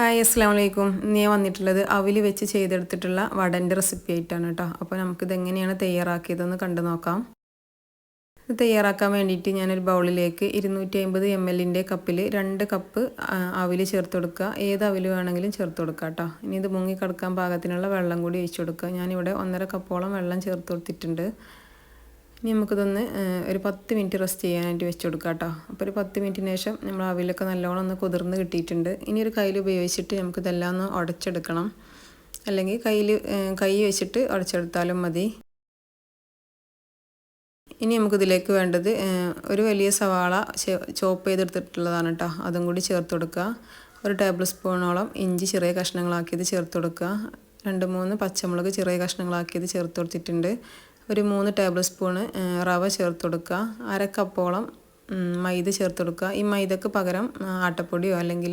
Hi അസ്സലാമു അലൈക്കും. ഇന്ന് ഞാൻ വന്നിട്ടുള്ളത് അവിൽ വെച്ച് ചെയ്തെടുത്തിട്ടുള്ള വടൻ്റെ റെസിപ്പി ആയിട്ടാണ് കേട്ടോ. അപ്പോൾ നമുക്കിത് എങ്ങനെയാണ് തയ്യാറാക്കിയതെന്ന് കണ്ടു നോക്കാം. ഇത് തയ്യാറാക്കാൻ വേണ്ടിയിട്ട് ഞാനൊരു ബൗളിലേക്ക് 250 ml കപ്പിൽ 2 കപ്പ് അവിൽ ചേർത്ത് കൊടുക്കുക. ഏത് അവിൽ വേണമെങ്കിലും ചേർത്ത് കൊടുക്കുക കേട്ടോ. ഇനി ഇത് മുങ്ങി കിടക്കാൻ പാകത്തിനുള്ള വെള്ളം കൂടി ഒഴിച്ചു കൊടുക്കുക. ഞാനിവിടെ 1.5 കപ്പോളം വെള്ളം ചേർത്ത് കൊടുത്തിട്ടുണ്ട്. ഇനി നമുക്കിതൊന്ന് ഒരു 10 മിനിറ്റ് റെസ്റ്റ് ചെയ്യാനായിട്ട് വെച്ച് കൊടുക്കാം കേട്ടോ. അപ്പോൾ ഒരു 10 മിനിറ്റിന് ശേഷം നമ്മൾ അവിലൊക്കെ നല്ലോണം ഒന്ന് കുതിർന്ന് കിട്ടിയിട്ടുണ്ട്. ഇനി ഒരു കയ്യിൽ ഉപയോഗിച്ചിട്ട് നമുക്കിതെല്ലാം ഒന്ന് ഉടച്ചെടുക്കണം. അല്ലെങ്കിൽ കൈ വെച്ചിട്ട് ഉടച്ചെടുത്താലും മതി. ഇനി നമുക്കിതിലേക്ക് വേണ്ടത് ഒരു വലിയ സവാള ചോപ്പ് ചെയ്തെടുത്തിട്ടുള്ളതാണ് കേട്ടോ. അതും കൂടി ചേർത്ത് കൊടുക്കുക. 1 ടേബിൾ സ്പൂണോളം ഇഞ്ചി ചെറിയ കഷ്ണങ്ങളാക്കിയത് ചേർത്ത് കൊടുക്കുക. 2-3 പച്ചമുളക് ചെറിയ കഷ്ണങ്ങളാക്കിയത് ചേർത്ത് കൊടുത്തിട്ടുണ്ട്. ഒരു 3 ടേബിൾ സ്പൂണ് റവ ചേർത്ത് കൊടുക്കുക. 1/2 കപ്പോളം മൈദ ചേർത്ത് കൊടുക്കുക. ഈ മൈദക്ക് പകരം ആട്ടപ്പൊടിയോ അല്ലെങ്കിൽ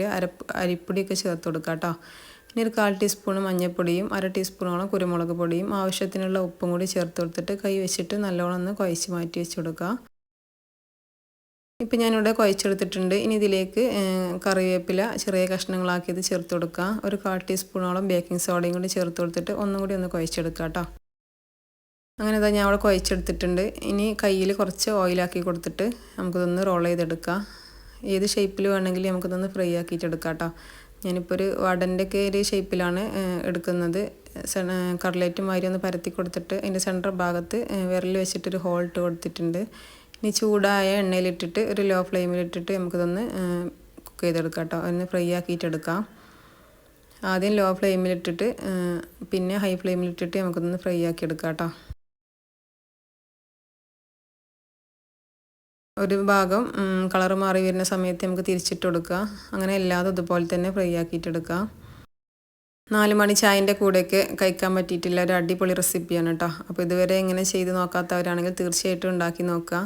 അരിപ്പൊടിയൊക്കെ ചേർത്ത് കൊടുക്കുക കേട്ടോ. ഇനി ഒരു 1/4 ടീസ്പൂൺ മഞ്ഞൾപ്പൊടിയും 1/2 ടീസ്പൂണോളം കുരുമുളക് പൊടിയും ആവശ്യത്തിനുള്ള ഉപ്പും കൂടി ചേർത്ത് കൊടുത്തിട്ട് കൈ വെച്ചിട്ട് നല്ലോണം ഒന്ന് കുഴച്ച് മാറ്റി വെച്ച് കൊടുക്കുക. ഇപ്പം ഞാനിവിടെ കുഴച്ചെടുത്തിട്ടുണ്ട്. ഇനി ഇതിലേക്ക് കറിവേപ്പില ചെറിയ കഷ്ണങ്ങളാക്കിയത് ചേർത്ത് കൊടുക്കുക. ഒരു 1/4 ടീസ്പൂണോളം ബേക്കിംഗ് സോഡയും കൂടി ചേർത്ത് കൊടുത്തിട്ട് ഒന്നും കൂടി ഒന്ന് കുഴച്ചെടുക്കുക കേട്ടോ. അങ്ങനെ ഞാൻ അവിടെ കുഴച്ചെടുത്തിട്ടുണ്ട്. ഇനി കയ്യിൽ കുറച്ച് ഓയിലാക്കി കൊടുത്തിട്ട് നമുക്കിതൊന്ന് റോൾ ചെയ്തെടുക്കാം. ഏത് ഷേപ്പിൽ വേണമെങ്കിലും നമുക്കിതൊന്ന് ഫ്രൈ ആക്കിയിട്ടെടുക്കാം കേട്ടോ. ഞാനിപ്പോൾ ഒരു വടൻ്റെയൊക്കെ ഒരു ഷേപ്പിലാണ് എടുക്കുന്നത്. കട്ലേറ്റ് മാതിരി ഒന്ന് പരത്തി കൊടുത്തിട്ട് അതിൻ്റെ സെൻറ്റർ ഭാഗത്ത് വിരൽ വെച്ചിട്ടൊരു ഹോൾ ഇട്ട് കൊടുത്തിട്ടുണ്ട്. ഇനി ചൂടായ എണ്ണയിലിട്ടിട്ട് ഒരു ലോ ഫ്ലെയിമിലിട്ടിട്ട് നമുക്കിതൊന്ന് കുക്ക് ചെയ്തെടുക്കാം കേട്ടോ. ഒന്ന് ഫ്രൈ ആക്കിയിട്ടെടുക്കാം. ആദ്യം ലോ ഫ്ലെയിമിലിട്ടിട്ട് പിന്നെ ഹൈ ഫ്ലെയിമിലിട്ടിട്ട് നമുക്കിതൊന്ന് ഫ്രൈ ആക്കി എടുക്കാം കേട്ടോ. ഒരു ഭാഗം കളർ മാറി വരുന്ന സമയത്ത് നമുക്ക് തിരിച്ചിട്ട് കൊടുക്കുക. അങ്ങനെ എല്ലാതും ഇതുപോലെ തന്നെ ഫ്രൈ ആക്കിയിട്ടെടുക്കുക. 4 മണി ചായൻ്റെ കൂടെയൊക്കെ കഴിക്കാൻ പറ്റിയിട്ടില്ല ഒരു അടിപൊളി റെസിപ്പിയാണ് കേട്ടോ. അപ്പോൾ ഇതുവരെ ഇങ്ങനെ ചെയ്ത് നോക്കാത്തവരാണെങ്കിൽ തീർച്ചയായിട്ടും ഉണ്ടാക്കി നോക്കുക.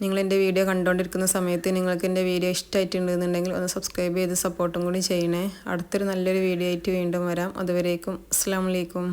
നിങ്ങൾ എൻ്റെ വീഡിയോ കണ്ടുകൊണ്ടിരിക്കുന്ന സമയത്ത് നിങ്ങൾക്ക് എൻ്റെ വീഡിയോ ഇഷ്ടമായിട്ടുണ്ടെന്നുണ്ടെങ്കിൽ ഒന്ന് സബ്സ്ക്രൈബ് ചെയ്ത് സപ്പോർട്ടും കൂടി ചെയ്യണേ. അടുത്തൊരു നല്ലൊരു വീഡിയോ ആയിട്ട് വീണ്ടും വരാം. അതുവരേക്കും അസ്സലാമു അലൈക്കും.